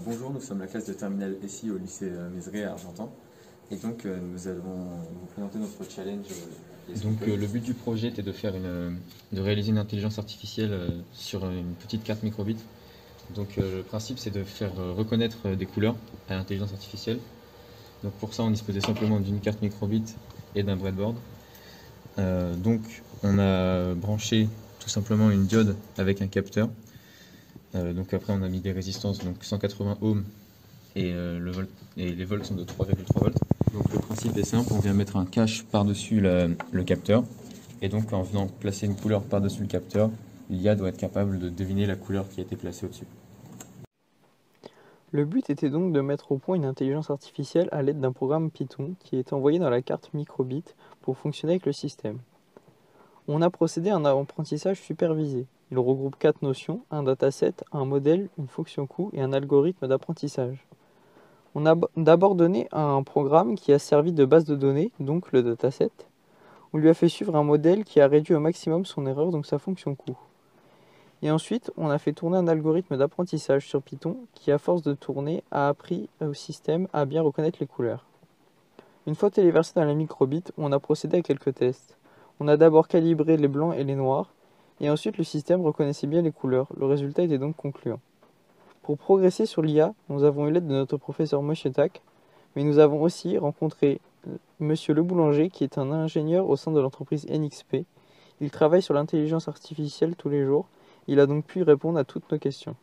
Bonjour, nous sommes la classe de terminale SI au lycée Mézeray à Argentan. Et donc nous allons vous présenter notre challenge. Le but du projet était de réaliser une intelligence artificielle sur une petite carte microbit. Le principe c'est de faire reconnaître des couleurs à l'intelligence artificielle. Donc pour ça on disposait simplement d'une carte microbit et d'un breadboard. On a branché tout simplement une diode avec un capteur. Après on a mis des résistances, donc 180 ohms et les volts sont de 3,3 volts. Donc le principe est simple, on vient mettre un cache par-dessus le capteur. Et donc en venant placer une couleur par-dessus le capteur, l'IA doit être capable de deviner la couleur qui a été placée au-dessus. Le but était donc de mettre au point une intelligence artificielle à l'aide d'un programme Python qui est envoyé dans la carte microbit pour fonctionner avec le système. On a procédé à un apprentissage supervisé. Il regroupe 4 notions, un dataset, un modèle, une fonction coût et un algorithme d'apprentissage. On a d'abord donné un programme qui a servi de base de données, donc le dataset. On lui a fait suivre un modèle qui a réduit au maximum son erreur, donc sa fonction coût. Et ensuite, on a fait tourner un algorithme d'apprentissage sur Python qui, à force de tourner, a appris au système à bien reconnaître les couleurs. Une fois téléversé dans la microbit, on a procédé à quelques tests. On a d'abord calibré les blancs et les noirs, et ensuite le système reconnaissait bien les couleurs. Le résultat était donc concluant. Pour progresser sur l'IA, nous avons eu l'aide de notre professeur Monsieur Tak, mais nous avons aussi rencontré Monsieur Le Boulanger, qui est un ingénieur au sein de l'entreprise NXP. Il travaille sur l'intelligence artificielle tous les jours. Il a donc pu répondre à toutes nos questions.